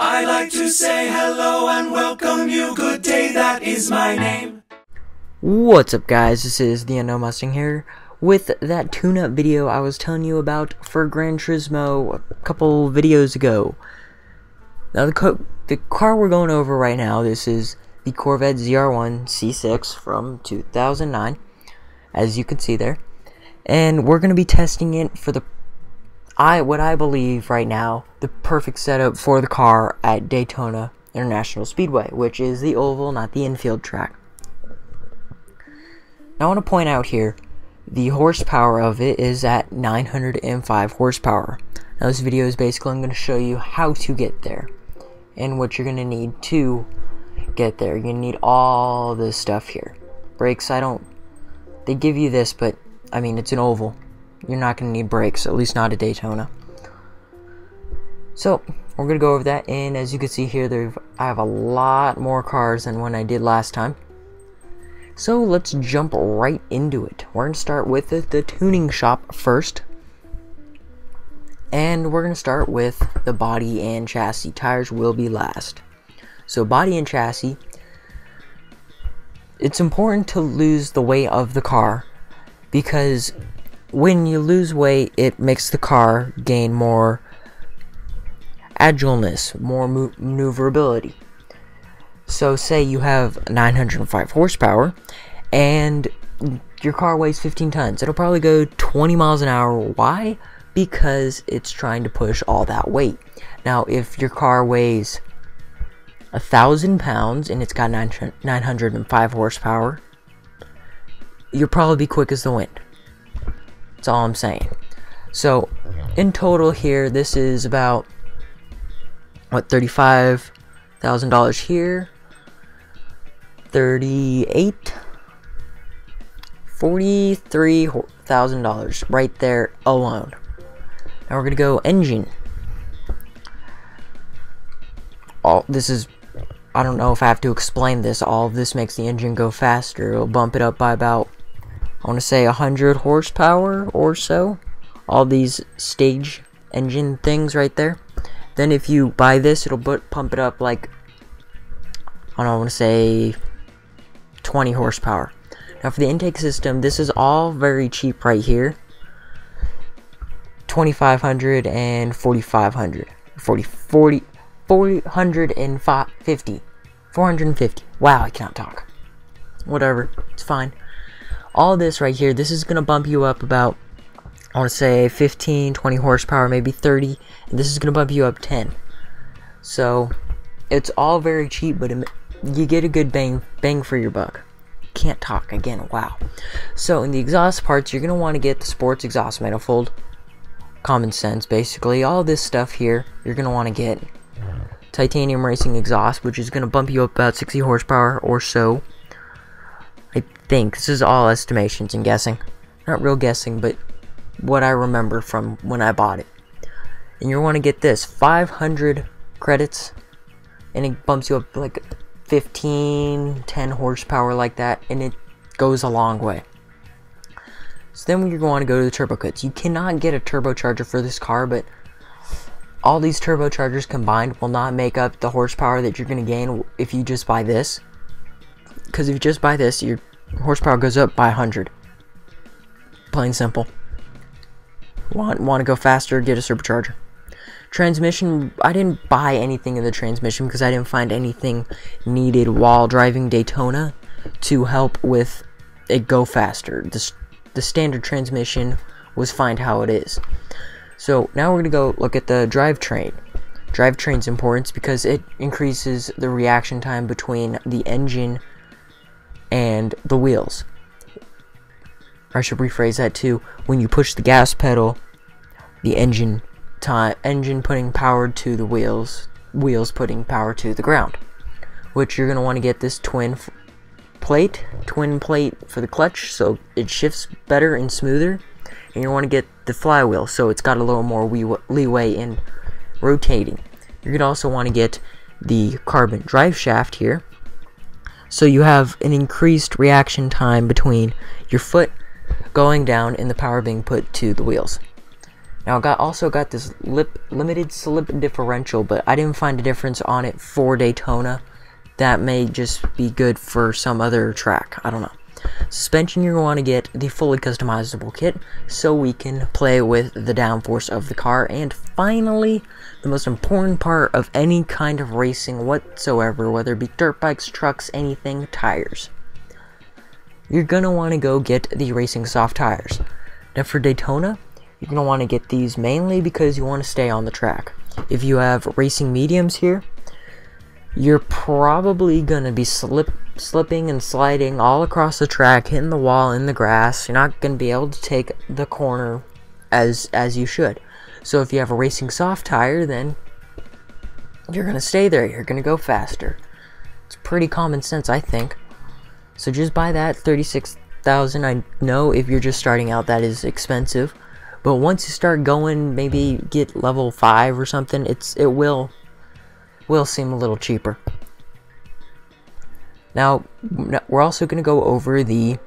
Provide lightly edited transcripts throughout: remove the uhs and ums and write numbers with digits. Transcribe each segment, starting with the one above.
I like to say hello and welcome you. Good day, that is my name. What's up, guys? This is the Unknown Mustang here with that tune-up video I was telling you about for Gran Turismo a couple videos ago. Now the car we're going over right now, this is the Corvette ZR1 C6 from 2009, as you can see there, and we're going to be testing it for what I believe right now the perfect setup for the car at Daytona International Speedway, which is the oval, not the infield track. Now I want to point out here, the horsepower of it is at 905 horsepower. Now this video is basically, I'm going to show you how to get there and what you're going to need to get there. You're going to need all this stuff here. Brakes, they give you this, but I mean, it's an oval. You're not going to need brakes, at least not at Daytona. So we're going to go over that, and as you can see here, I have a lot more cars than when I did last time. So let's jump right into it. We're going to start with the tuning shop first. And we're going to start with the body and chassis. Tires will be last. So body and chassis. It's important to lose the weight of the car, because when you lose weight, it makes the car gain more agileness, more maneuverability. So say you have 905 horsepower and your car weighs 15 tons. It'll probably go 20 miles an hour. Why? Because it's trying to push all that weight. Now, if your car weighs 1,000 pounds and it's got 905 horsepower, you'll probably be quick as the wind. That's all I'm saying. So, in total here, this is about, what, $35,000 here. $43,000 right there alone. Now we're gonna go engine. This is, I don't know if I have to explain this. All of this makes the engine go faster. It'll bump it up by about, I want to say 100 horsepower or so. All these stage engine things right there. Then if you buy this, it'll pump it up like, I don't know, I want to say 20 horsepower. Now for the intake system, this is all very cheap right here. 2,500 and 4,500. 450. Wow, I cannot talk. Whatever, it's fine. All this right here, this is going to bump you up about, I want to say 15, 20 horsepower, maybe 30. And this is going to bump you up 10. So, it's all very cheap, but you get a good bang for your buck. Can't talk again, wow. So, in the exhaust parts, you're going to want to get the sports exhaust manifold. Common sense, basically. All this stuff here, you're going to want to get titanium racing exhaust, which is going to bump you up about 60 horsepower or so. I think this is all estimations and guessing. Not real guessing, but what I remember from when I bought it. And you want to get this 500 credits, and it bumps you up like 15, 10 horsepower like that, and it goes a long way. So then you're going to go to the turbo kits. You cannot get a turbocharger for this car, but all these turbochargers combined will not make up the horsepower that you're going to gain if you just buy this. Because if you just buy this, your horsepower goes up by 100. Plain simple. Want to go faster, get a supercharger. Transmission, I didn't buy anything in the transmission because I didn't find anything needed while driving Daytona to help with it go faster. The standard transmission was fine how it is. So now we're going to go look at the drivetrain. Drivetrain's important because it increases the reaction time between the engine and the wheels. Or I should rephrase that too. When you push the gas pedal, the engine putting power to the wheels putting power to the ground. Which you're going to want to get this twin plate for the clutch, so it shifts better and smoother. And you want to get the flywheel, so it's got a little more leeway in rotating. You're going to also want to get the carbon drive shaft here, so you have an increased reaction time between your foot going down and the power being put to the wheels. Now I also got this limited slip differential, but I didn't find a difference on it for Daytona. That may just be good for some other track, I don't know. Suspension, you're going to want to get the fully customizable kit so we can play with the downforce of the car. And finally, the most important part of any kind of racing whatsoever, whether it be dirt bikes, trucks, anything, tires. You're going to want to go get the racing soft tires. Now for Daytona, you're going to want to get these mainly because you want to stay on the track. If you have racing mediums here, you're probably going to be slipping and sliding all across the track, hitting the wall, in the grass. You're not going to be able to take the corner as you should. So if you have a racing soft tire, then you're going to stay there. You're going to go faster. It's pretty common sense, I think. So just buy that. $36,000. I know if you're just starting out that is expensive, but once you start going, maybe get level 5 or something, it will seem a little cheaper. Now we're also going to go over the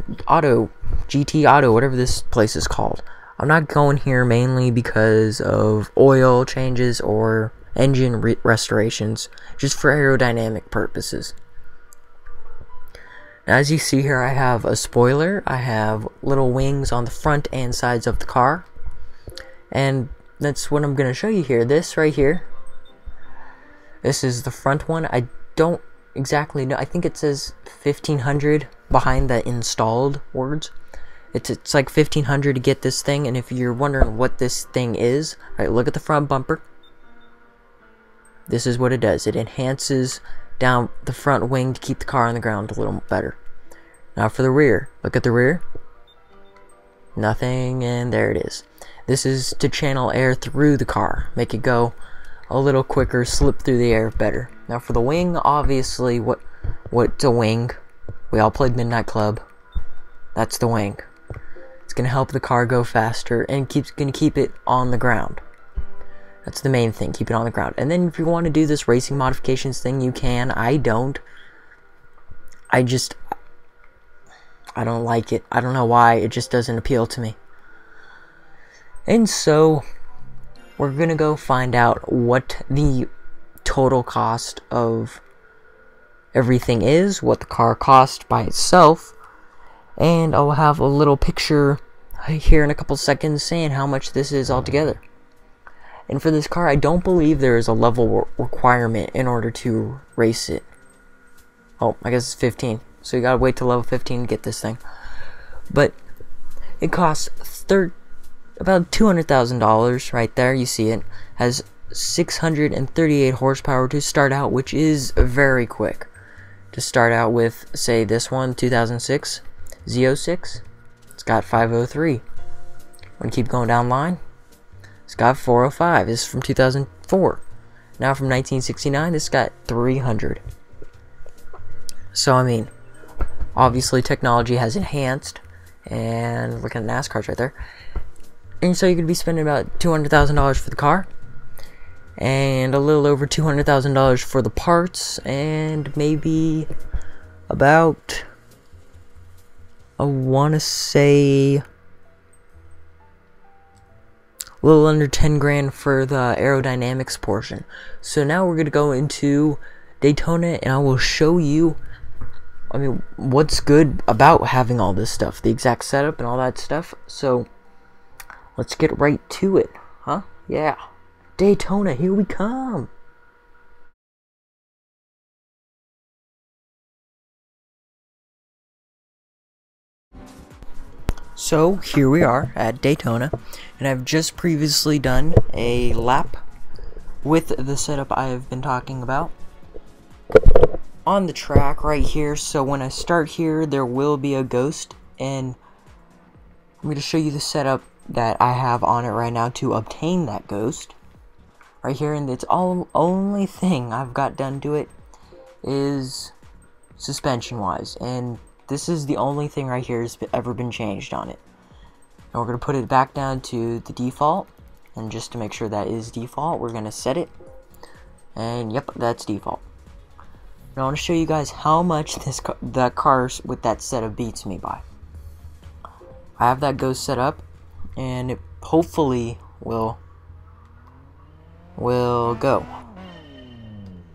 GT Auto, whatever this place is called. I'm not going here mainly because of oil changes or engine restorations, just for aerodynamic purposes. Now, as you see here, I have a spoiler, I have little wings on the front and sides of the car, and that's what I'm going to show you here. This right here, this is the front one. I don't exactly know. I think it says 1500 behind the installed words. It's like 1500 to get this thing, and if you're wondering what this thing is, alright, look at the front bumper. This is what it does. It enhances down the front wing to keep the car on the ground a little better. Now for the rear, look at the rear. Nothing, and there it is. This is to channel air through the car, make it go a little quicker, slip through the air better. Now for the wing, obviously, what's a wing? We all played Midnight Club. That's the wing. It's going to help the car go faster and going to keep it on the ground. That's the main thing, keep it on the ground. And then if you want to do this racing modifications thing, you can. I don't. I don't like it. I don't know why, it just doesn't appeal to me. And so we're gonna go find out what the total cost of everything is, what the car cost by itself, and I'll have a little picture here in a couple seconds saying how much this is altogether. And for this car, I don't believe there is a level requirement in order to race it. Oh, I guess it's 15, so you gotta wait till level 15 to get this thing. But it costs about $200,000 right there. You see it has 638 horsepower to start out, which is very quick. To start out with, say this one, 2006 Z06, it's got 503. When you keep going down line, it's got 405. This is from 2004. Now from 1969, this got 300. So I mean, obviously technology has enhanced, and look at NASCARs right there. And so you're going to be spending about $200,000 for the car, and a little over $200,000 for the parts, and maybe about, I want to say, a little under 10 grand for the aerodynamics portion. So now we're going to go into Daytona, and I will show you, I mean, what's good about having all this stuff, the exact setup and all that stuff. So let's get right to it, huh? Yeah. Daytona, here we come. So here we are at Daytona, and I've just previously done a lap with the setup I have been talking about on the track right here. So when I start here, there will be a ghost, and I'm going to show you the setup that I have on it right now to obtain that ghost right here. And it's only thing I've got done to it is suspension wise, and this is the only thing right here that's ever been changed on it. Now we're going to put it back down to the default, and just to make sure that is default, we're going to set it, and yep, that's default. Now I want to show you guys how much that car with that setup beats me by. I have that ghost set up, and hopefully will go.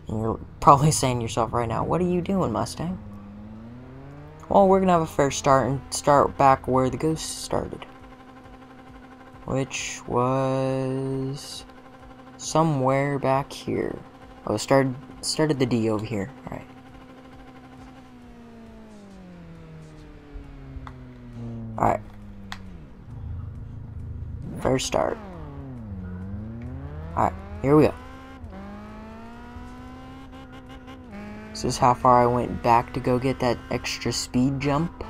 And you're probably saying to yourself right now, what are you doing, Mustang? Well, we're gonna have a fair start and start back where the Ghost started, which was somewhere back here. Oh, started the D over here. All right. All right. Fair start. All right, here we go. This is how far I went back to go get that extra speed jump.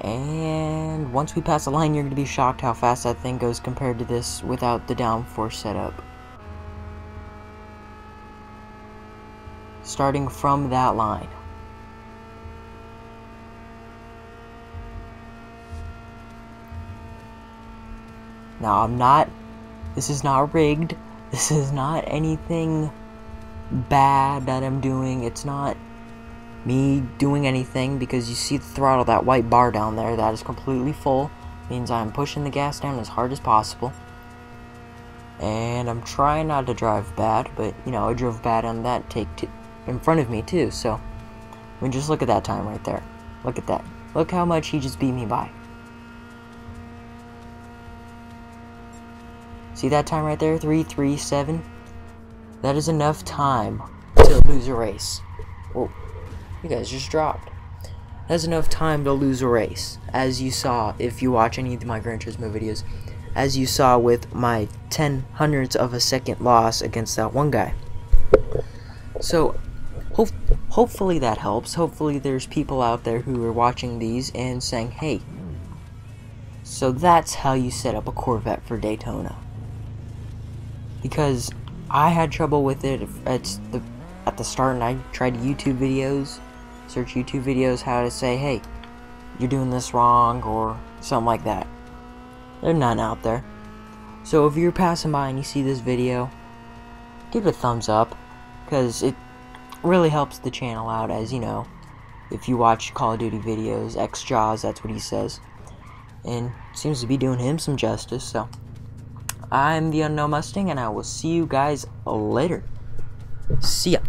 And once we pass the line, you're going to be shocked how fast that thing goes compared to this without the downforce setup. Starting from that line. Now, this is not rigged. This is not anything bad that I'm doing. It's not me doing anything, because you see the throttle, that white bar down there, that is completely full. Means I'm pushing the gas down as hard as possible. And I'm trying not to drive bad, but you know, I drove bad on that take in front of me too. So I mean, just look at that time right there. Look at that. Look how much he just beat me by. See that time right there? 3:37. That is enough time to lose a race. Whoa, you guys just dropped. That's enough time to lose a race, as you saw if you watch any of my Gran Turismo videos, as you saw with my 0.10 of a second loss against that one guy. So, hopefully that helps. Hopefully there's people out there who are watching these and saying, hey, so that's how you set up a Corvette for Daytona. Because I had trouble with it at the start, and I tried YouTube videos, search YouTube videos how to say, hey, you're doing this wrong, or something like that. There's none out there. So if you're passing by and you see this video, give it a thumbs up, because it really helps the channel out, as you know. If you watch Call of Duty videos, X-Jaws, that's what he says. And seems to be doing him some justice, so. I'm the Unknown Mustang, and I will see you guys later. See ya.